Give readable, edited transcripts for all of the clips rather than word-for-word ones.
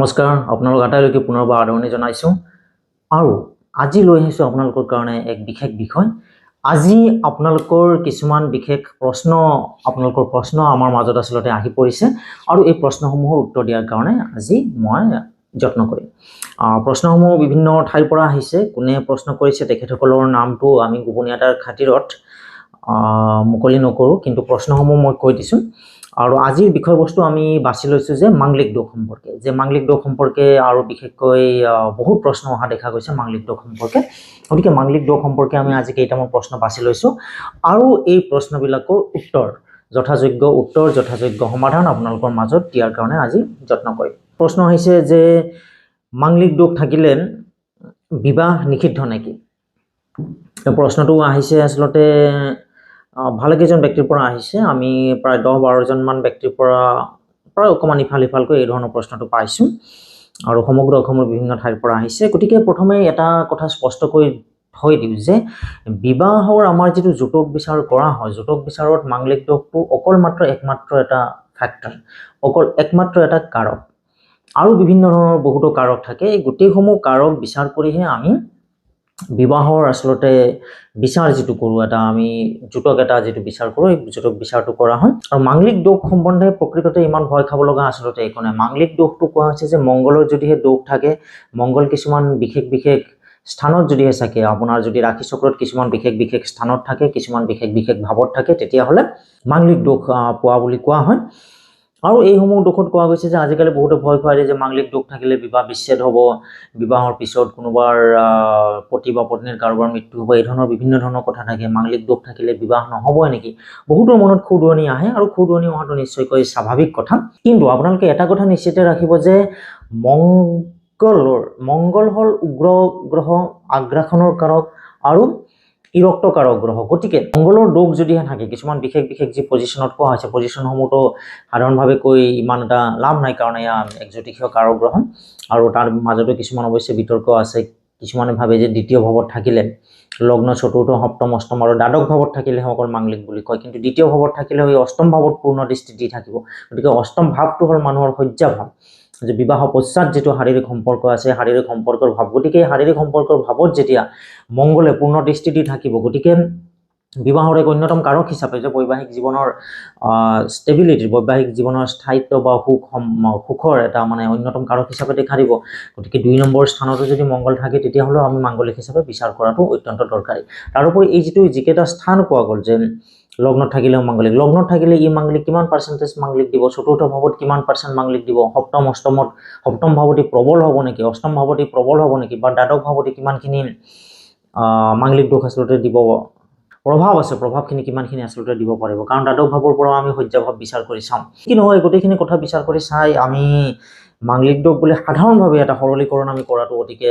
নমস্কাৰ, আপোনালোক আটাইলৈকে পুনৰবাৰ আদৰণি জনাইছোঁ আৰু আজি লৈ আহিছোঁ আপোনালোকৰ কাৰণে এক বিশেষ বিষয়। আজি আপোনালোকৰ কিছুমান বিশেষ আপোনালোকৰ প্ৰশ্ন আমাৰ মাজত আচলতে আহি পৰিছে আৰু এই প্ৰশ্নসমূহৰ উত্তৰ দিয়াৰ কাৰণে আজি মই যত্ন কৰিম। প্ৰশ্নসমূহ বিভিন্ন ঠাইৰ পৰা আহিছে। কোনে প্ৰশ্ন কৰিছে তেখেতসকলৰ নামটো আমি গোপনীয়তাৰ খাতিৰত মুকলি নকৰোঁ, কিন্তু প্ৰশ্নসমূহ মই কৈ দিছোঁ। আৰু আজিৰ বিষয়বস্তু আমি বাছি লৈছোঁ যে মাংগলিক দোষ সম্পৰ্কে আৰু বিশেষকৈ বহুত প্ৰশ্ন অহা দেখা গৈছে মাংগলিক দোষ সম্পৰ্কে। গতিকে মাংগলিক দোষ সম্পৰ্কে আমি আজি কেইটামান প্ৰশ্ন বাছি লৈছোঁ আৰু এই প্ৰশ্নবিলাকৰ যথাযোগ্য সমাধান আপোনালোকৰ মাজত দিয়াৰ কাৰণে আজি যত্ন কৰিম। প্ৰশ্ন আহিছে যে মাংগলিক দোষ থাকিলে বিবাহ নিষিদ্ধ নেকি? প্ৰশ্নটো আহিছে আচলতে ভালেকেইজন ব্যক্তিৰ পৰা আহিছে। আমি প্ৰায় 10-12জনমান ব্যক্তিৰ পৰা প্ৰায় অকণমান ইফালকৈ এই ধৰণৰ প্ৰশ্নটো পাইছোঁ আৰু সমগ্ৰ অসমৰ বিভিন্ন ঠাইৰ পৰা আহিছে। গতিকে প্ৰথমে এটা কথা স্পষ্ট কৰি থৈ দিওঁ যে বিবাহৰ আমাৰ যিটো যৌতুক বিচাৰ কৰা হয়, যৌতুক বিচাৰত মাংগলিক দোষটো একমাত্ৰ এটা ফেক্টৰ, একমাত্ৰ এটা কাৰক, আৰু বিভিন্ন ধৰণৰ বহুতো কাৰক থাকে। এই গোটেইসমূহ কাৰক বিচাৰ কৰিহে আমি বিবাহৰ আচলতে বিচাৰ যিটো কৰোঁ, আমি যৌতুক এটা যিটো বিচাৰ কৰোঁ, এই যৌতুক বিচাৰটো কৰা হয়। আৰু মাংগলিক দোষ সম্বন্ধে প্ৰকৃততে ইমান ভয় খাব লগা আচলতে একো নাই। মাংগলিক দোষটো কোৱা হৈছে যে মংগলৰ যদিহে দোষ থাকে, মংগল কিছুমান বিশেষ স্থানত যদিহে থাকে, আপোনাৰ যদি ৰাশি চক্ৰত কিছুমান বিশেষ স্থানত থাকে, কিছুমান বিশেষ ভাৱত থাকে, তেতিয়াহ'লে মাংগলিক দোষ পোৱা বুলি কোৱা হয়। আৰু এইসমূহ দোষত কোৱা গৈছে যে আজিকালি বহুতে ভয় খুৱাই দিয়ে যে মাংগলিক দোষ থাকিলে বিবাহ বিচ্ছেদ হ'ব, বিবাহৰ পিছত কোনোবাৰ পতি বা পত্নীৰ কাৰোবাৰ মৃত্যু হ'ব, এই ধৰণৰ বিভিন্ন ধৰণৰ কথা থাকে। মাংগলিক দোষ থাকিলে বিবাহ নহ'বই নেকি? বহুতৰ মনত খুদুৱনি আহে আৰু খুদুৱনি অহাটো নিশ্চয়কৈ স্বাভাৱিক কথা। কিন্তু আপোনালোকে এটা কথা নিশ্চিত ৰাখিব যে মংগল হ'ল উগ্ৰ গ্ৰহ, আগ্ৰাসনৰ কাৰক আৰু ইৰক্ত কাৰক গ্ৰহ। গতিকে মংগলৰ দোষ যদিহে থাকে, কিছুমান বিশেষ যি পজিশ্যনত কোৱা হৈছে, পজিশ্যনসমূহতো সাধাৰণভাৱে কৈ ইমান এটা লাভ নাই, কাৰণ এয়া এক জ্যোতিষীয় কাৰক গ্ৰহ আৰু তাৰ মাজতো কিছুমান অৱশ্যে বিতৰ্ক আছে। কিছুমানে ভাবে যে দ্বিতীয় ভাৱত থাকিলে, লগ্ন চতুৰ্থ, সপ্তম, অষ্টম আৰু দ্বাদশ ভাৱত থাকিলে সকল মাংগলিক বুলি কয়, কিন্তু দ্বিতীয় ভাৱত থাকিলে এই অষ্টম ভাৱত পূৰ্ণ দৃষ্টি দি থাকিব। গতিকে অষ্টম ভাৱটো হ'ল মানুহৰ শয্যা ভাৱ, যে বিবাহ পশ্চাৎ যিটো শাৰীৰিক সম্পৰ্ক আছে, শাৰীৰিক সম্পৰ্কৰ ভাৱ। গতিকে শাৰীৰিক সম্পৰ্কৰ ভাৱত যেতিয়া মংগলে পূৰ্ণ দৃষ্টি দি থাকিব, গতিকে বিবাহৰ এক অন্যতম কাৰক হিচাপে যে বৈবাহিক জীৱনৰ ষ্টেবিলিটি, বৈবাহিক জীৱনৰ স্থায়িত্ব বা সুখৰ এটা অন্যতম কাৰক হিচাপে দেখা দিব। গতিকে 2 নম্বৰ স্থানতো যদি মংগল থাকে, তেতিয়াহ'লেও আমি মাংগলিক হিচাপে বিচাৰ কৰাটো অত্যন্ত দৰকাৰী। তাৰোপৰি এই যিকেইটা স্থান কোৱা গ'ল যে লগ্নত থাকিলেও মাংগলিক, লগ্নত থাকিলে ই মাংগলিক কিমান পাৰ্চেণ্টেজ মাংগলিক দিব, চতুৰ্থ ভাৱত কিমান % মাংগলিক দিব, সপ্তম ভাৱতী প্ৰবল হ'ব নেকি, অষ্টম ভাৱতী প্ৰবল হ'ব নেকি, বা দ্বাদশ ভাৱতী কিমানখিনি মাংগলিক দোষ আচলতে দিব, প্ৰভাৱখিনি কিমানখিনি আচলতে দিব পাৰিব। কাৰণ দ্বাদশ ভাৱৰ পৰাও আমি শয্যাভাৱ বিচাৰ কৰি চাওঁ। কি নহয়, গোটেইখিনি কথা বিচাৰ কৰি চাই আমি মাংগলিক দোষ বুলি সাধাৰণভাৱে এটা সৰলীকৰণ আমি কৰাটো অতিকে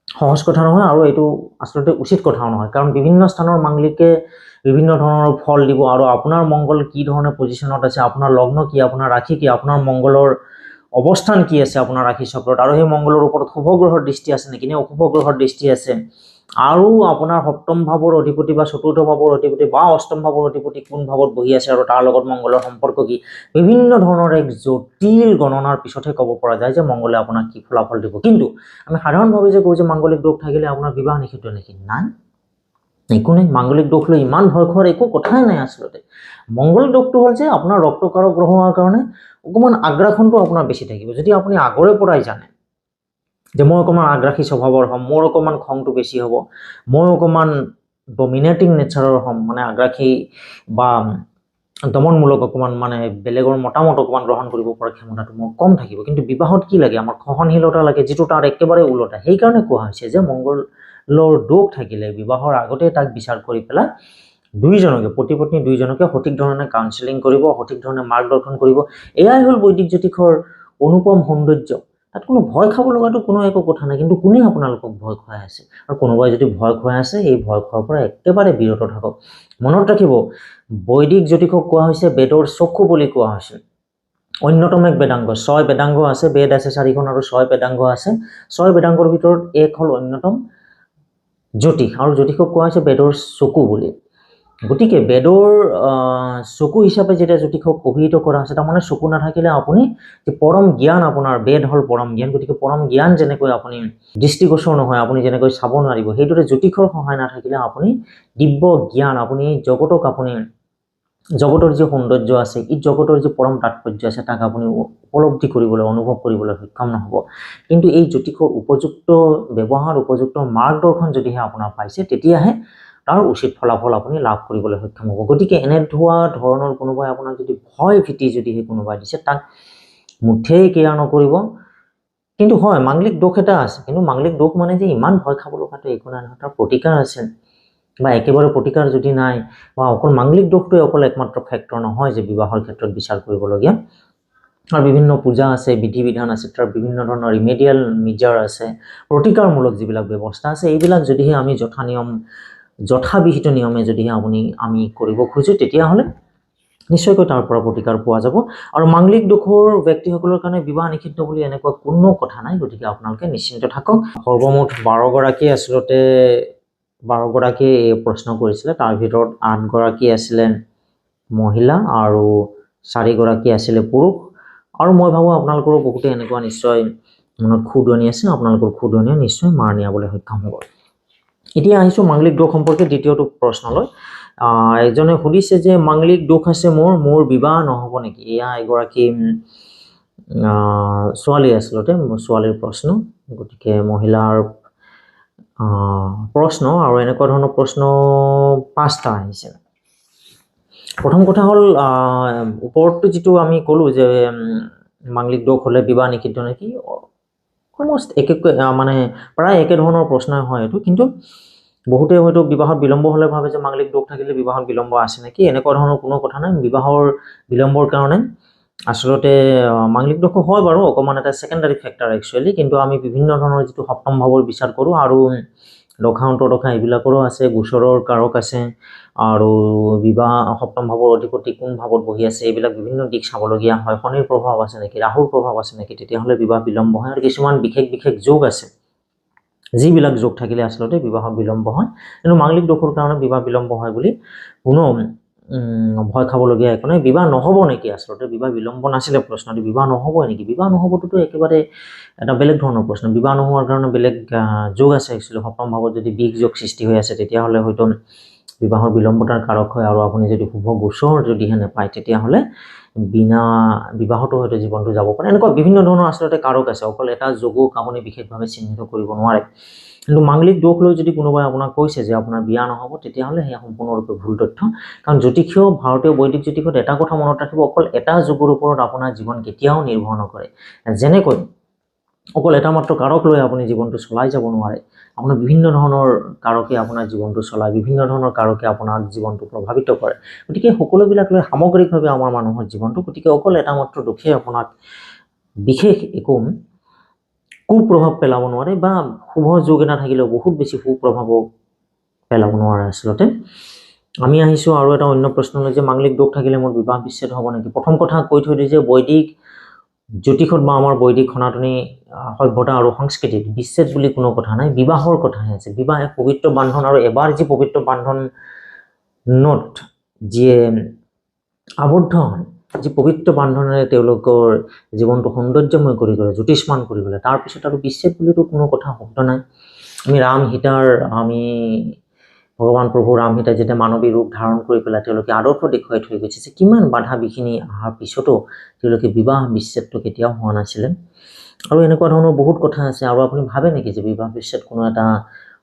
সহজ কথা নহয়, আৰু এইটো আচলতে উচিত কথাও নহয়। কাৰণ বিভিন্ন স্থানৰ মাংগলিকে বিভিন্ন ধৰণৰ ফল দিব, আৰু আপোনাৰ মংগল কি ধৰণে পজিশ্যনত আছে, আপোনাৰ লগ্ন কি, আপোনাৰ ৰাশি কি, আপোনাৰ মংগলৰ অৱস্থান কি আছে আপোনাৰ ৰাশি চক্ৰত, আৰু সেই মংগলৰ ওপৰত শুভ গ্ৰহৰ দৃষ্টি আছে নেকি, নে অশুভ গ্ৰহৰ দৃষ্টি আছে, আৰু আপোনাৰ সপ্তম ভাৱৰ অধিপতি বা চতুৰ্থ ভাৱৰ অধিপতি বা অষ্টম ভাৱৰ অধিপতি কোন ভাৱত বহি আছে আৰু তাৰ লগত মংগলৰ সম্পৰ্ক কি, বিভিন্ন ধৰণৰ এক জটিল গণনাৰ পিছতহে ক'ব পৰা যায় যে মংগলে আপোনাক কি ফলাফল দিব। কিন্তু আমি সাধাৰণভাৱে যে কওঁ যে মাংগলিক দোষ থাকিলে আপোনাৰ বিবাহ নিষিদ্ধ নেকি, নাই, একো নাই। মাংগলিক দোষ লৈ ইমান ভয় খোৱাৰ একো কথাই নাই। আচলতে মংগলিক দোষটো হ'ল যে আপোনাৰ ৰক্তকাৰক গ্ৰহ হোৱাৰ কাৰণে অকণমান আগ্ৰাসনটো আপোনাৰ বেছি থাকিব। যদি আপুনি আগৰে পৰাই জানে যে মই অকণমান আগ্ৰাসী স্বভাৱৰ হ'ম, মোৰ অকণমান খংটো বেছি হ'ব, মই অকণমান ডমিনেটিং নেচাৰৰ হ'ম, আগ্ৰাসী বা দমনমূলক অকণমান বেলেগৰ মতামত অকণমান গ্ৰহণ কৰিব পৰা ক্ষমতাটো মোৰ কম থাকিব। কিন্তু বিবাহত কি লাগে, আমাৰ সহনশীলতা লাগে, যিটো তাৰ একেবাৰে ওলোটা। সেইকাৰণে কোৱা হৈছে যে মংগলৰ দোষ থাকিলে বিবাহৰ আগতে তাক বিচাৰ কৰি পেলাই দুইজনকে, পতি পত্নী দুইজনকে সঠিক ধৰণে কাউন্সেলিং কৰিব, সঠিক ধৰণে মাৰ্গদৰ্শন কৰিব। এয়াই হ'ল বৈদিক জ্যোতিষৰ অনুপম সৌন্দৰ্য। তাত কোনো ভয় খাব লগাটো কোনো একো কথা নাই। কিন্তু কোনে আপোনালোকক ভয় খুৱাই আছে, আৰু কোনোবাই যদি ভয় খুৱাই আছে, এই ভয় খোৱাৰ পৰা একেবাৰে বিৰত থাকক। মনত ৰাখিব, বৈদিক জ্যোতিষক কোৱা হৈছে বেদৰ চক্ষু বুলি কোৱা হৈছে। অন্যতম এক বেদাংগ, 6 বেদাংগ আছে, বেদ আছে 4খন আৰু 6 বেদাংগ আছে। 6 বেদাংগৰ ভিতৰত এক হ'ল অন্যতম জ্যোতিষ, আৰু জ্যোতিষক কোৱা হৈছে বেদৰ চকু বুলি। গতিকে বেদৰ চকু হিচাপে যেতিয়া জ্যোতিষক অভিহিত কৰা হৈছে, তাৰমানে চকু নাথাকিলে আপুনি যে পৰম জ্ঞান, আপোনাৰ বেদ হ'ল পৰম জ্ঞান, গতিকে পৰম জ্ঞান যেনেকৈ আপুনি দৃষ্টিগোচৰ নহয়, আপুনি যেনেকৈ চাব নোৱাৰিব, সেইদৰে জ্যোতিষৰ সহায় নাথাকিলে আপুনি দিব্য জ্ঞান, আপুনি জগতক, আপুনি জগতৰ যি সৌন্দৰ্য আছে, এই জগতৰ যি পৰম তাৎপৰ্য আছে, তাক আপুনি উপলব্ধি কৰিবলৈ, অনুভৱ কৰিবলৈ সক্ষম নহ'ব। কিন্তু এই জ্যোতিষৰ উপযুক্ত ব্যৱহাৰ, উপযুক্ত মাৰ্গদৰ্শন যদিহে আপোনাৰ পাইছে, তেতিয়াহে তাৰ উচিত ফলাফল আপুনি লাভ কৰিবলৈ সক্ষম হ'ব। গতিকে এনেধোৱা ধৰণৰ কোনোবাই আপোনাক যদি ভয় ভীতি যদিহে কোনোবাই দিছে, তাক মুঠেই কেয়াৰ নকৰিব। কিন্তু হয়, মাংগলিক দোষ এটা আছে, কিন্তু মাংগলিক দোষ মানে যে ইমান ভয় খাব লগাটো একো নাই নহয়, তাৰ প্ৰতিকাৰ আছে, বা একেবাৰে প্ৰতিকাৰ যদি নাই, বা অকল মাংগলিক দোষটোৱে অকল একমাত্ৰ ফেক্টৰ নহয় যে বিবাহৰ ক্ষেত্ৰত বিচাৰ কৰিবলগীয়া। আৰু বিভিন্ন পূজা আছে, বিধি বিধান আছে, তাৰ বিভিন্ন ধৰণৰ ৰিমেডিয়েল মেজাৰ আছে, প্ৰতিকাৰমূলক যিবিলাক ব্যৱস্থা আছে, এইবিলাক যদিহে আমি যথাবিহিত নিয়মে যদিহে আমি কৰিব খোজো, তেতিয়াহ'লে নিশ্চয়কৈ তাৰ পৰা প্ৰতিকাৰ পোৱা যাব। আৰু মাংগলিক দোষৰ ব্যক্তিসকলৰ কাৰণে বিবাহ নিষিদ্ধ বুলি এনেকুৱা কোনো কথা নাই। গতিকে আপোনালোকে নিশ্চিন্ত থাকক। সৰ্বমুঠ 12গৰাকী আচলতে 12গৰাকীয়ে এই প্ৰশ্ন কৰিছিলে, তাৰ ভিতৰত 8গৰাকী আছিলে মহিলা আৰু 4গৰাকী আছিলে পুৰুষ। আৰু মই ভাবোঁ আপোনালোকৰো বহুতে এনেকুৱা নিশ্চয় মনত খুদনি আছে, আপোনালোকৰ খুদনিয়ে নিশ্চয় মাৰ নিয়াবলৈ সক্ষম হ'ব। এতিয়া আহিছোঁ মাংগলিক দোষ সম্পৰ্কে দ্বিতীয়টো প্ৰশ্নলৈ। এজনে সুধিছে যে মাংগলিক দোষ আছে মোৰ বিবাহ নহ'ব নেকি? এয়া এগৰাকী ছোৱালী, আচলতে ছোৱালীৰ প্ৰশ্ন। গতিকে মহিলাৰ প্ৰশ্ন, আৰু এনেকুৱা ধৰণৰ প্ৰশ্ন 5টা আহিছে। প্ৰথম কথা হ'ল, ওপৰতো যিটো আমি ক'লোঁ যে মাংগলিক দোষ হ'লে বিবাহ নিষিদ্ধ নেকি, অলমষ্ট মানে প্ৰায় একে ধৰণৰ প্ৰশ্নই হয় এইটো। কিন্তু বহুতে হয়তো বিবাহত বিলম্ব হ'লে ভাবে যে মাংগলিক দোষ থাকিলে বিবাহত বিলম্ব আছে নেকি, এনেকুৱা ধৰণৰ কোনো কথা নাই। বিবাহৰ বিলম্বৰ কাৰণে আচলতে মাংগলিক দোষ হয় বাৰু, অকণমান এটা ছেকেণ্ডাৰী ফেক্টৰ একচুৱেলি। কিন্তু আমি বিভিন্ন ধৰণৰ যিটো সপ্তম ভাৱৰ বিচাৰ কৰোঁ, আৰু দশা অন্তৰ্দশা এইবিলাকৰো আছে, গোচৰৰ কাৰক আছে, আৰু বিবাহ সপ্তম ভাৱৰ অধিপতি কোন ভাৱত বহি আছে, এইবিলাক বিভিন্ন দিশ চাবলগীয়া হয়। শনিৰ প্ৰভাৱ আছে নেকি, ৰাহুৰ প্ৰভাৱ আছে নেকি, তেতিয়াহ'লে বিবাহ বিলম্ব হয়। আৰু কিছুমান বিশেষ যোগ আছে, যিবিলাক যোগ থাকিলে আচলতে বিবাহৰ বিলম্ব হয়। কিন্তু মাংগলিক দোষৰ কাৰণে বিবাহ বিলম্ব হয় বুলি কোনো ভয় খাবলগীয়া একো নাই। বিবাহ নহ'ব নেকি, আচলতে বিবাহ বিলম্ব নাছিলে প্ৰশ্নটি, বিবাহ নহ'বই নেকি? বিবাহ নহ'বটোতো একেবাৰে এটা বেলেগ ধৰণৰ প্ৰশ্ন। বিবাহ নোহোৱাৰ কাৰণে বেলেগ যোগ আছে একচুৱেলি। সপ্তম ভাৱত যদি বিষ যোগ সৃষ্টি হৈ আছে, তেতিয়াহ'লে হয়তো বিবাহৰ বিলম্বতাৰ কাৰক হয়। আৰু আপুনি যদি শুভ গোচৰ যদিহে নাপায়, তেতিয়াহ'লে বিনা বিবাহতো হয়তো জীৱনটো যাব পাৰে। এনেকুৱা বিভিন্ন ধৰণৰ আচলতে কাৰক আছে, অকল এটা যোগক আপুনি বিশেষভাৱে চিহ্নিত কৰিব নোৱাৰে। কিন্তু মাংগলিক দোষ লৈ যদি কোনোবাই আপোনাক কৈছে যে আপোনাৰ বিয়া নহ'ব, তেতিয়াহ'লে সেয়া সম্পূৰ্ণৰূপে ভুল তথ্য। কাৰণ জ্যোতিষীয়, ভাৰতীয় বৈদিক জ্যোতিষত এটা কথা মনত ৰাখিব, অকল এটা যোগৰ ওপৰত আপোনাৰ জীৱন কেতিয়াও নিৰ্ভৰ নকৰে। যেনেকৈ অকল এটা মাত্ৰ কাৰক লৈ আপুনি জীৱনটো চলাই যাব নোৱাৰে, আপোনাৰ বিভিন্ন ধৰণৰ কাৰকে আপোনাৰ জীৱনটো চলায়, বিভিন্ন ধৰণৰ কাৰকে আপোনাৰ জীৱনটো প্ৰভাৱিত কৰে। গতিকে সকলোবিলাক লৈ সামগ্ৰিকভাৱে আমাৰ মানুহৰ জীৱনটো, গতিকে অকল এটা মাত্ৰ দোষে আপোনাক বিশেষ একো কুপ্ৰভাৱ পেলাব নোৱাৰে, বা শুভ যোগ এটা থাকিলেও বহুত বেছি কুপ্ৰভাৱো পেলাব নোৱাৰে আচলতে। আমি আহিছোঁ আৰু এটা অন্য প্ৰশ্নলৈ, যে মাংগলিক দোষ থাকিলে মোৰ বিবাহ বিচ্ছেদ হ'ব নেকি? প্ৰথম কথা কৈ থৈ দিওঁ যে বৈদিক জ্যোতিষত বা আমাৰ বৈদিক সনাতনী সভ্যতা আৰু সংস্কৃতিত বিচ্ছেদ বুলি কোনো কথা নাই, বিবাহৰ কথাহে আছে। বিবাহ এক পবিত্ৰ বান্ধন, আৰু এবাৰ যি পবিত্ৰ বান্ধনত যিয়ে আবদ্ধ হয়, যি পবিত্ৰ বান্ধনেৰে তেওঁলোকৰ জীৱনটো সৌন্দৰ্যময় কৰি গ'লে, জ্যোতিষ্মান কৰি গ'লে, তাৰপিছত আৰু বিচ্ছেদ বুলিতো কোনো কথা শব্দ নাই। আমি ভগৱান প্ৰভু ৰাম সীতাই যেতিয়া মানৱী ৰূপ ধাৰণ কৰি পেলাই তেওঁলোকে আদৰ্শ দেখুৱাই থৈ গৈছে যে কিমান বাধা বিঘিনি অহাৰ পিছতো তেওঁলোকে বিবাহ বিচ্ছেদটো কেতিয়াও হোৱা নাছিলে। আৰু এনেকুৱা ধৰণৰ বহুত কথা আছে। আৰু আপুনি ভাবে নেকি যে বিবাহ বিচ্ছেদ কোনো এটা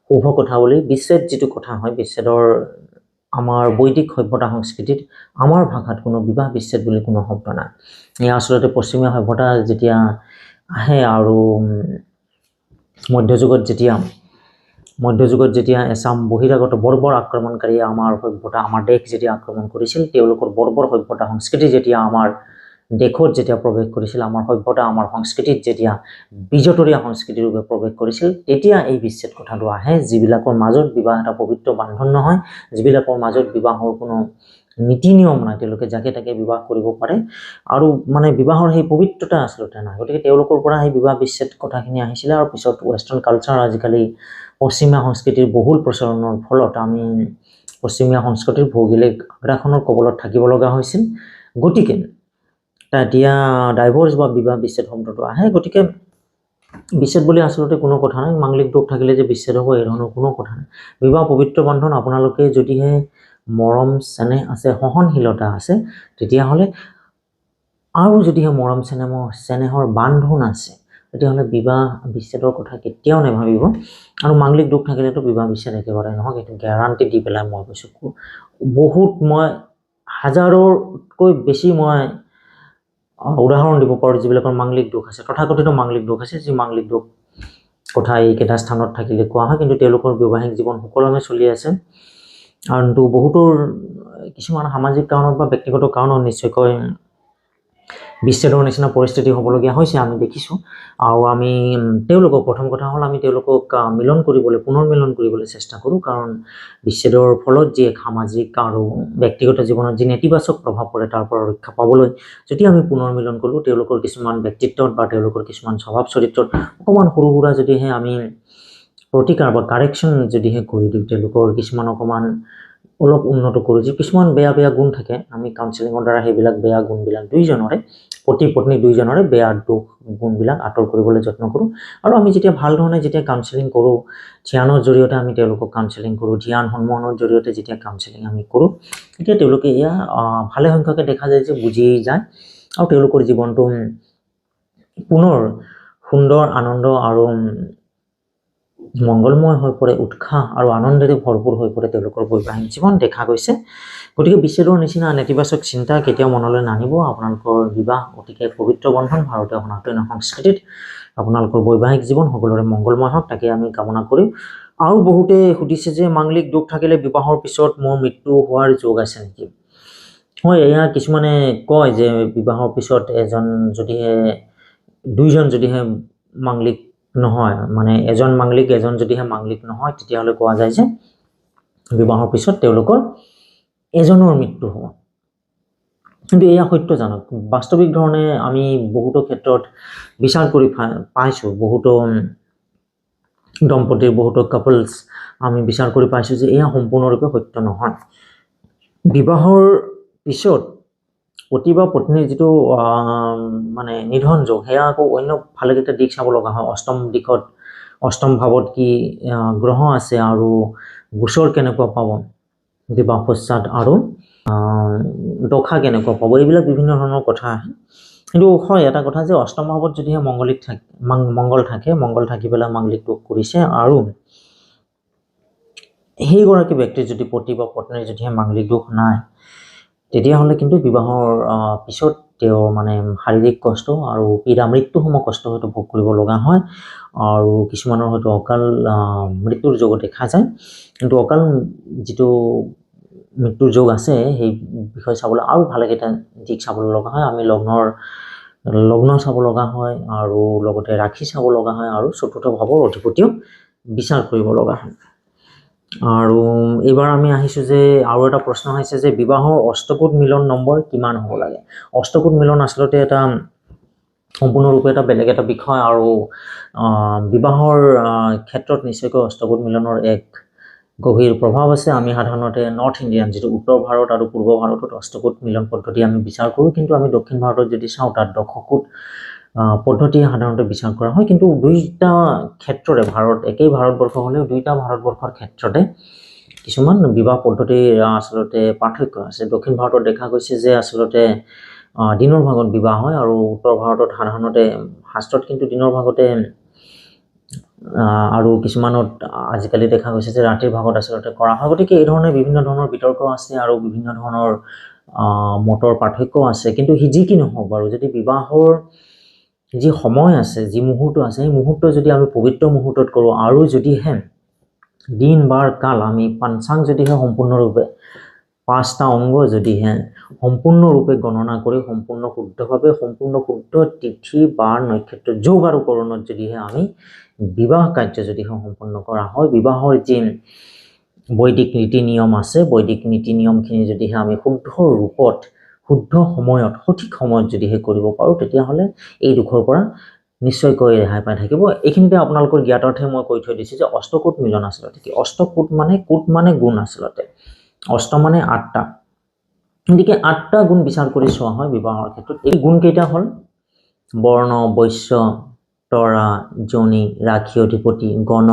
শুভ কথা বুলি? বিচ্ছেদ যিটো কথা হয়, বিচ্ছেদৰ আমাৰ বৈদিক সভ্যতা সংস্কৃতিত, আমাৰ ভাষাত কোনো বিবাহ বিচ্ছেদ বুলি কোনো শব্দ নাই। এয়া আচলতে পশ্চিমীয়া সভ্যতা যেতিয়া আহে, আৰু মধ্যযুগত যেতিয়া এচাম বহিৰাগত বৰ্বৰ আক্ৰমণকাৰীয়ে আমাৰ সভ্যতা, আমাৰ দেশ যেতিয়া আক্ৰমণ কৰিছিল, তেওঁলোকৰ বৰ্বৰ সভ্যতা সংস্কৃতি যেতিয়া আমাৰ দেশত যেতিয়া প্ৰৱেশ কৰিছিল, আমাৰ সভ্যতা আমাৰ সংস্কৃতিত যেতিয়া বিজতৰীয়া সংস্কৃতিৰ ৰূপে প্ৰৱেশ কৰিছিল, তেতিয়া এই বিচ্ছেদ কথাটো আহে। যিবিলাকৰ মাজত বিবাহ এটা পবিত্ৰ বান্ধন নহয়, যিবিলাকৰ মাজত বিবাহৰ কোনো নীতি নিয়ম নাই, তেওঁলোকে যাকে তাকে বিবাহ কৰিব পাৰে, আৰু মানে বিবাহৰ সেই পবিত্ৰতা আচলতে নাই। গতিকে তেওঁলোকৰ পৰা সেই বিবাহ বিচ্ছেদ কথাখিনি আহিছিলে। আৰু পিছত ৱেষ্টাৰ্ণ কালচাৰ, আজিকালি পশ্চিমীয়া সংস্কৃতিৰ বহুল প্ৰচলনৰ ফলত আমি পশ্চিমীয়া সংস্কৃতিৰ ভৌগোলিক আগ্ৰাসনৰ কবলত থাকিব লগা হৈছিল। গতিকে এতিয়া ডাইভৰ্চ বা বিবাহ বিচ্ছেদ শব্দটো আহে। গতিকে বিচ্ছেদ বুলি আচলতে কোনো কথা নাই, মাংগলিক দোষ থাকিলে যে বিচ্ছেদ হ'ব এই ধৰণৰ কোনো কথা নাই। বিবাহ পবিত্ৰ বন্ধন আপোনালোকে যদিহে মৰম চেনেহ আছে, সহনশীলতা আছে, তেতিয়াহ'লে আৰু যদিহে মৰম চেনেহৰ বান্ধোন আছে, তেতিয়াহ'লে বিবাহ বিচ্ছেদৰ কথা কেতিয়াও নাভাবিব। আৰু মাংগলিক দোষ থাকিলেতো বিবাহ বিচ্ছেদ একেবাৰে নহয়, এইটো গেৰাণ্টি দি পেলাই মই কৈছোঁ। বহুত মই হাজাৰতকৈ বেছি মই উদাহৰণ দিব পাৰোঁ যিবিলাকৰ মাংগলিক দোষ আছে, তথাকথিত মাংগলিক দোষ আছে, যি মাংগলিক দোষ কথা এইকেইটা স্থানত থাকিলে কোৱা হয়, কিন্তু তেওঁলোকৰ বৈবাহিক জীৱন সুকলমে চলি আছে। আৰু বহুতৰ কিছুমান সামাজিক কাৰণত বা ব্যক্তিগত কাৰণত নিশ্চয়কৈ বিচ্ছেদৰ নিচিনা পৰিস্থিতি হ'বলগীয়া হৈছে, আমি দেখিছোঁ। আৰু আমি তেওঁলোকক প্ৰথম কথা হ'ল আমি তেওঁলোকক পুনৰ মিলন কৰিবলৈ চেষ্টা কৰোঁ, কাৰণ বিচ্ছেদৰ ফলত যি এক সামাজিক আৰু ব্যক্তিগত জীৱনত যি নেতিবাচক প্ৰভাৱ পৰে তাৰ পৰা ৰক্ষা পাবলৈ যদি আমি পুনৰ মিলন কৰোঁ, তেওঁলোকৰ কিছুমান ব্যক্তিত্বত বা তেওঁলোকৰ কিছুমান স্বভাৱ চৰিত্ৰত অকণমান সৰু সুৰা যদিহে আমি প্ৰতিকাৰ বা কাৰেকশ্যন যদিহে কৰি দিওঁ, তেওঁলোকৰ কিছুমান অকণমান অলপ উন্নত কৰোঁ, যি কিছুমান বেয়া গুণ থাকে, আমি কাউন্সেলিঙৰ দ্বাৰা সেইবিলাক বেয়া গুণবিলাক পতি পত্নী দুয়োজনৰে বেয়া গুণবিলাক আঁতৰ কৰিবলৈ যত্ন কৰোঁ। আৰু আমি যেতিয়া ভাল ধৰণে যেতিয়া কাউন্সেলিং কৰোঁ, ধ্যানৰ জৰিয়তে আমি তেওঁলোকক কাউন্সেলিং কৰোঁ, ধ্যান সন্মোহনৰ জৰিয়তে যেতিয়া কাউন্সেলিং আমি কৰোঁ, তেতিয়া তেওঁলোকে এয়া ভালে সংখ্যকে দেখা যায় যে বুজি যায় আৰু তেওঁলোকৰ জীৱনটো পুনৰ সুন্দৰ, আনন্দ আৰু মংগলময় হৈ পৰে, উৎসাহ আৰু আনন্দেৰে ভৰপূৰ হৈ পৰে তেওঁলোকৰ বৈবাহিক জীৱন দেখা গৈছে। গতিকে বিচ্ছেদৰ নিচিনা নেতিবাচক চিন্তা কেতিয়াও মনলৈ নানিব। আপোনালোকৰ বিবাহ অতিকে পবিত্ৰ বন্ধন, ভাৰতীয় সনাতন সংস্কৃতিত আপোনালোকৰ বৈবাহিক জীৱন সকলোৰে মংগলময় হওক, তাকে আমি কামনা কৰিম। আৰু বহুতে সুধিছে যে মাংগলিক দোষ থাকিলে বিবাহৰ পিছত মোৰ মৃত্যু হোৱাৰ যোগ আছে নেকি? হয়, এয়া কিছুমানে কয় যে বিবাহৰ পিছত দুইজন যদিহে মাংগলিক নহয়, মানে এজন মাংগলিক এজন যদিহে মাংগলিক নহয়, তেতিয়াহ'লে কোৱা যায় যে বিবাহৰ পিছত তেওঁলোকৰ এজনৰ মৃত্যু হ'ব। কিন্তু এয়া সত্যজনক। বাস্তৱিক ধৰণে আমি বহুতো ক্ষেত্ৰত বিচাৰ কৰি পাইছোঁ, বহুতো দম্পতিৰ, বহুতো কাপলছ আমি বিচাৰ কৰি পাইছোঁ যে এয়া সম্পূৰ্ণৰূপে সত্য নহয়। বিবাহৰ পিছত পতি বা পত্নীৰ যিটো মানে নিধন যোগ, সেয়া আকৌ অন্য ভালেকেইটা দিশ চাব লগা হয়। অষ্টম ভাৱত কি গ্ৰহ আছে আৰু গোচৰ কেনেকুৱা পাব বিবাহ পশ্চাৎ, আৰু দশা কেনেকুৱা পাব, এইবিলাক বিভিন্ন ধৰণৰ কথা আহে। কিন্তু হয় এটা কথা যে অষ্টম ভাৱত যদিহে মংগল থাকি পেলাই মাংগলিক দোষ কৰিছে, আৰু সেইগৰাকী ব্যক্তিৰ যদি পতি বা পত্নীৰ যদিহে মাংগলিক দোষ নাই, তেতিয়াহ'লে কিন্তু বিবাহৰ পিছত তেওঁৰ মানে শাৰীৰিক কষ্ট আৰু পীড়া মৃত্যুসম কষ্ট হয়তো ভোগ কৰিব লগা হয়, আৰু কিছুমানৰ হয়তো অকাল মৃত্যুৰ যোগো দেখা যায়। কিন্তু অকাল যিটো মৃত্যুৰ যোগ আছে সেই বিষয়ে চাবলৈ আৰু ভালেকেইটা দিশ চাবলৈ লগা হয়। আমি লগ্ন চাব লগা হয়, আৰু লগতে ৰাশি চাব লগা হয়, আৰু চতুৰ্থ ভাৱৰ অধিপতিও বিচাৰ কৰিব লগা হয়। আৰু এইবাৰ আমি আহিছোঁ যে আৰু এটা প্ৰশ্ন আহিছে যে বিবাহৰ অষ্টকোট মিলন নম্বৰ কিমান হ'ব লাগে? অষ্টকোট মিলন আচলতে এটা সম্পূৰ্ণৰূপে এটা বেলেগ এটা বিষয়, আৰু বিবাহৰ ক্ষেত্ৰত নিশ্চয়কৈ অষ্টকোট মিলনৰ এক গভীৰ প্ৰভাৱ আছে। আমি সাধাৰণতে নৰ্থ ইণ্ডিয়ান, যিটো উত্তৰ ভাৰত আৰু পূৰ্ব ভাৰতত অষ্টকোট মিলন পদ্ধতি আমি বিচাৰ কৰোঁ, কিন্তু আমি দক্ষিণ ভাৰতত যদি চাওঁ তাত দশকোট পদ্ধতিয়ে সাধাৰণতে বিচাৰ কৰা হয়। কিন্তু দুইটা ক্ষেত্ৰতে একেই ভাৰতবৰ্ষ হ'লেও দুইটা ভাৰতবৰ্ষৰ ক্ষেত্ৰতে কিছুমান বিবাহ পদ্ধতিৰ আচলতে পাৰ্থক্য আছে। দক্ষিণ ভাৰতত দেখা গৈছে যে আচলতে দিনৰ ভাগত বিবাহ হয়, আৰু উত্তৰ ভাৰতত সাধাৰণতে শাস্ত্ৰত কিন্তু দিনৰ ভাগতে, আৰু কিছুমানত আজিকালি দেখা গৈছে যে ৰাতিৰ ভাগত আচলতে কৰা হয়। গতিকে এই ধৰণে বিভিন্ন ধৰণৰ বিতৰ্ক আছে আৰু বিভিন্ন ধৰণৰ মতৰ পাৰ্থক্য আছে। কিন্তু যি কি নহওক বাৰু, যদি বিবাহৰ যি সময় আছে, যি মুহূৰ্ত আছে, সেই মুহূৰ্ত যদি আমি পবিত্ৰ মুহূৰ্তত কৰোঁ, আৰু যদিহে দিন বাৰ কাল আমি পাঞ্চাং যদিহে সম্পূৰ্ণৰূপে 5টা অংগ যদিহে সম্পূৰ্ণৰূপে গণনা কৰি সম্পূৰ্ণ শুদ্ধভাৱে সম্পূৰ্ণ শুদ্ধ তিথি বাৰ নক্ষত্ৰ যোগ আৰু কৰণত যদিহে আমি বিবাহ কাৰ্য যদিহে সম্পন্ন কৰা হয়, বিবাহৰ যি বৈদিক নীতি নিয়ম আছে, বৈদিক নীতি নিয়মখিনি যদিহে আমি শুদ্ধ ৰূপত শুদ্ধ সময়ত সঠিক সময়ত যদিহে কৰিব পাৰোঁ, তেতিয়াহ'লে এই দুখৰ পৰা নিশ্চয়কৈ ৰেহাই পাই থাকিব। এইখিনিতে আপোনালোকৰ জ্ঞাতাৰ্থে মই কৈ থৈ দিছোঁ যে অষ্টকোট মিলন আচলতে কি, অষ্টকোট মানে কোট মানে গুণ আচলতে, অষ্ট মানে 8টা, গতিকে 8টা গুণ বিচাৰ কৰি চোৱা হয় বিবাহৰ ক্ষেত্ৰত। এই গুণকেইটা হ'ল বৰ্ণ, বৈশ্য, তৰা, জনি, ৰাশি অধিপতি, গণ,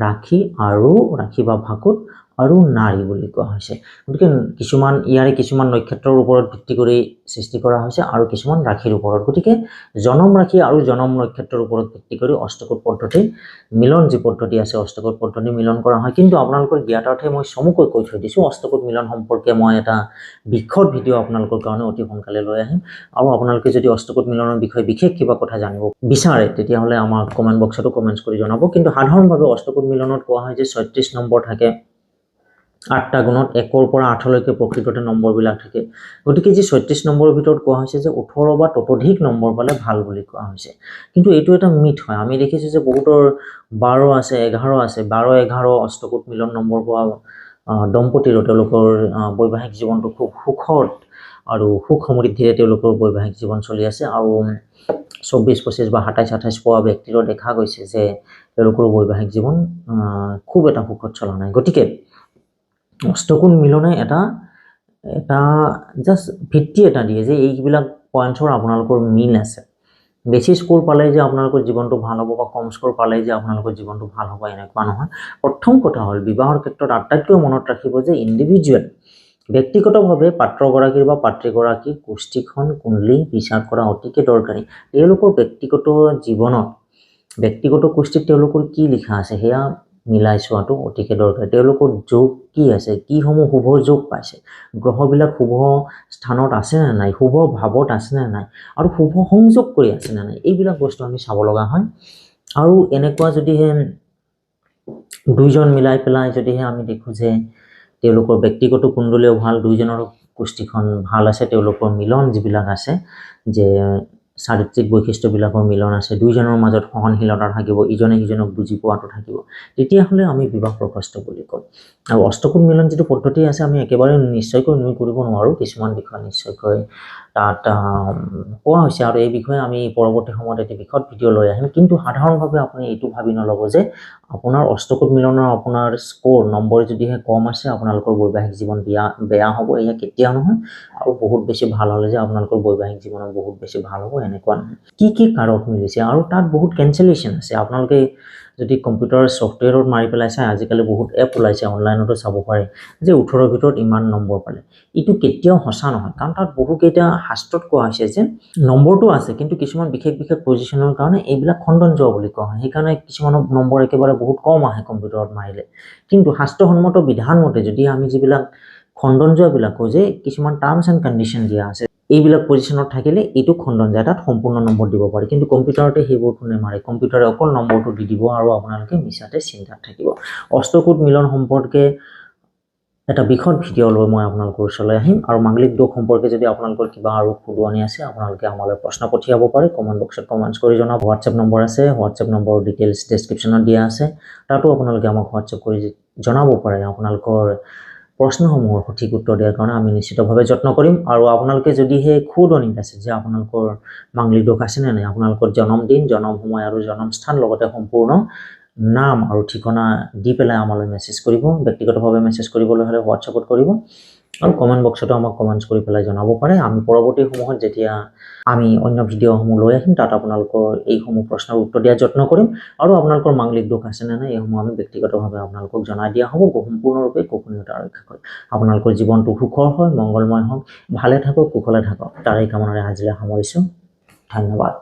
ৰাশি আৰু ৰাশি বা ভাকুত আৰু নাৰী বুলি কোৱা হৈছে। গতিকে কিছুমান নক্ষত্ৰৰ ওপৰত ভিত্তি কৰি সৃষ্টি কৰা হৈছে আৰু কিছুমান ৰাশিৰ ওপৰত। গতিকে জনম ৰাশি আৰু জনম নক্ষত্ৰৰ ওপৰত ভিত্তি কৰি অষ্টকোট পদ্ধতি মিলন যি পদ্ধতি আছে অষ্টকোট পদ্ধতি মিলন কৰা হয়। কিন্তু আপোনালোকৰ জ্ঞাতাৰ্থে মই চমুকৈ কৈ থৈ দিছোঁ, অষ্টকোট মিলন সম্পৰ্কে মই এটা বিশদ ভিডিঅ' আপোনালোকৰ কাৰণে অতি সোনকালে লৈ আহিম। আৰু আপোনালোকে যদি অষ্টকোট মিলনৰ বিষয়ে বিশেষ কিবা কথা জানিব বিচাৰে তেতিয়াহ'লে আমাক কমেণ্ট বক্সতো কমেণ্টছ কৰি জনাব। কিন্তু সাধাৰণভাৱে অষ্টকোট মিলনত কোৱা হয় যে 36 নম্বৰ থাকে 8টা গুণত, 1ৰ পৰা 8লৈকে প্ৰকৃততে নম্বৰবিলাক থাকে। গতিকে যি 36 নম্বৰৰ ভিতৰত কোৱা হৈছে যে 18 বা ততোধিক নম্বৰ পালে ভাল বুলি কোৱা হৈছে। কিন্তু এইটো এটা মিথ হয়। আমি দেখিছোঁ যে বহুতৰ 12 আছে, 11 আছে, 12-11 অষ্টকোট মিলন নম্বৰ পোৱা দম্পতীৰো তেওঁলোকৰ বৈবাহিক জীৱনটো খুব সুখত আৰু সুখ সমৃদ্ধিৰে তেওঁলোকৰ বৈবাহিক জীৱন চলি আছে। আৰু 24-25 বা 27-28 পোৱা ব্যক্তিৰো দেখা গৈছে যে তেওঁলোকৰ বৈবাহিক জীৱন খুব এটা সুখত চলা নাই। গতিকে অষ্টকোট মিলনে এটা জাষ্ট ভিত্তি এটা দিয়ে যে এইবিলাক পইণ্টছৰ আপোনালোকৰ মিল আছে। বেছি স্কোৰ পালে যে আপোনালোকৰ জীৱনটো ভাল হ'ব বা কম স্কোৰ পালে যে আপোনালোকৰ জীৱনটো ভাল হ'ব এনেকুৱা নহয়। প্ৰথম কথা হ'ল বিবাহৰ ক্ষেত্ৰত আটাইতকৈ মনত ৰাখিব যে ইণ্ডিভিজুৱেল ব্যক্তিগতভাৱে পাত্ৰগৰাকীৰ বা পাত্ৰীগৰাকীৰ কুষ্ঠিখন কুণ্ডলী বিচাৰ কৰা অতিকে দৰকাৰী। তেওঁলোকৰ ব্যক্তিগত জীৱনত ব্যক্তিগত কুষ্ঠিত তেওঁলোকৰ কি লিখা আছে সেয়া মিলাই চোৱাটো অতিকে দৰকাৰী। তেওঁলোকৰ যোগ কি আছে, কিসমূহ শুভ যোগ পাইছে, গ্ৰহবিলাক শুভ স্থানত আছে নে নাই, শুভ ভাৱত আছে নে নাই, আৰু শুভ সংযোগ কৰি আছে নে নাই, এইবিলাক বস্তু আমি চাব লগা হয়। আৰু এনেকুৱা যদিহে দুইজন মিলাই পেলাই যদিহে আমি দেখোঁ যে তেওঁলোকৰ ব্যক্তিগত কুণ্ডলীও ভাল, দুইজনৰ কুষ্ঠিখন ভাল আছে, তেওঁলোকৰ মিলন যিবিলাক আছে যে চাৰিত্ৰিক বৈশিষ্ট্যবিলাকৰ মিলন আছে, দুইজনৰ মাজত সহনশীলতা থাকিব, ইজনে সিজনক বুজি পোৱাটো থাকিব, তেতিয়াহ'লে আমি বিবাহ প্ৰশস্ত বুলি কওঁ। আৰু অষ্টকোট মিলন যিটো পদ্ধতি আছে আমি একেবাৰে নিশ্চয়কৈ নুই কৰিব নোৱাৰোঁ, কিছুমান বিষয় নিশ্চয়কৈ তাত কোৱা হৈছে আৰু এই বিষয়ে আমি পৰৱৰ্তী সময়ত এটি বিশদ ভিডিঅ' লৈ আহিম। কিন্তু সাধাৰণভাৱে আপুনি এইটো ভাবি নল'ব যে আপোনাৰ অষ্টকোট মিলনৰ আপোনাৰ স্ক'ৰ নম্বৰ যদিহে কম আছে আপোনালোকৰ বৈবাহিক জীৱন বেয়া হ'ব, এয়া কেতিয়াও নহয়। আৰু বহুত বেছি ভাল হ'লে যে আপোনালোকৰ বৈবাহিক জীৱনত বহুত বেছি ভাল হ'ব এনেকুৱা নহয়। কি কাৰক মিলিছে আৰু তাত বহুত কেঞ্চেলেশ্যন আছে। আপোনালোকে যদি কম্পিউটাৰ ছফ্টৱেৰত মাৰি পেলাই চাই, আজিকালি বহুত এপ ওলাইছে, অনলাইনতো চাব পাৰে যে 18ৰ ভিতৰত ইমান নম্বৰ পালে। এইটো কেতিয়াও সঁচা নহয়, কাৰণ তাত বহুকেইটা শাস্ত্ৰত কোৱা হৈছে যে নম্বৰটো আছে কিন্তু কিছুমান বিশেষ পজিশ্যনৰ কাৰণে এইবিলাক খণ্ডন যোৱা বুলি কোৱা হয়। সেইকাৰণে কিছুমানৰ নম্বৰ একেবাৰে বহুত কম আহে কম্পিউটাৰত মাৰিলে। কিন্তু শাস্ত্ৰসন্মত বিধান মতে যদি আমি যিবিলাক খণ্ডন যোৱাবিলাক কওঁ যে কিছুমান টাৰ্মছ এণ্ড কণ্ডিশ্যন দিয়া আছে, এইবিলাক পজিশ্যনত থাকিলে এইটো খণ্ডন যায়, তাত সম্পূৰ্ণ নম্বৰ দিব পাৰি। কিন্তু কম্পিউটাৰতে সেইবোৰ কোনে মাৰে, কম্পিউটাৰে অকল নম্বৰটো দি দিব আৰু আপোনালোকে মিছাতে চিন্তাত থাকিব। অষ্টকোট মিলন সম্পৰ্কে এটা বিশদ ভিডিঅ' লৈ মই আপোনালোকৰ ওচৰলৈ আহিম। আৰু মাংগলিক দোষ সম্পৰ্কে যদি আপোনালোকৰ কিবা আৰু খুদুৱনি আছে আপোনালোকে আমালৈ প্ৰশ্ন পঠিয়াব পাৰে, কমেণ্ট বক্সত কমেণ্টছ কৰি জনাব। হোৱাটছএপ নম্বৰ আছে, হোৱাটছএপ নম্বৰৰ ডিটেইলছ ডেছক্ৰিপশ্যনত দিয়া আছে, তাতো আপোনালোকে আমাক হোৱাটছএপ কৰি জনাব পাৰে আপোনালোকৰ প্ৰশ্নসমূহৰ সঠিক উত্তৰ দিয়াৰ কাৰণে আমি নিশ্চিতভাৱে যত্ন কৰিম। আৰু আপোনালোকে যদিহে খুদনিত আছে যে আপোনালোকৰ মাংগলিক দোষ আছে নে নাই, আপোনালোকৰ জন্মদিন, জন্ম সময় আৰু জন্মস্থান লগতে সম্পূৰ্ণ নাম আৰু ঠিকনা দি পেলাই আমালৈ মেছেজ কৰিব। ব্যক্তিগতভাৱে মেছেজ কৰিবলৈ হ'লে হোৱাটছএপত কৰিব আৰু কমেণ্ট বক্সতো আমাক কমেণ্টছ কৰি পেলাই জনাব পাৰে। আমি পৰৱৰ্তী সময়ত যেতিয়া আমি অন্য ভিডিঅ'সমূহ লৈ আহিম তাত আপোনালোকৰ এইসমূহ প্ৰশ্নৰ উত্তৰ দিয়াৰ যত্ন কৰিম। আৰু আপোনালোকৰ মাংগলিক দোষ আছে নে নাই এইসমূহ আমি ব্যক্তিগতভাৱে আপোনালোকক জনাই দিয়া হ'ব, সম্পূৰ্ণৰূপে গোপনীয়তা ৰক্ষা কৰি। আপোনালোকৰ জীৱনটো সুখৰ হয়, মংগলময় হওক, ভালে থাকক, কুশলে থাকক, তাৰেই কামনাৰে আজিলৈ সামৰিছোঁ। ধন্যবাদ।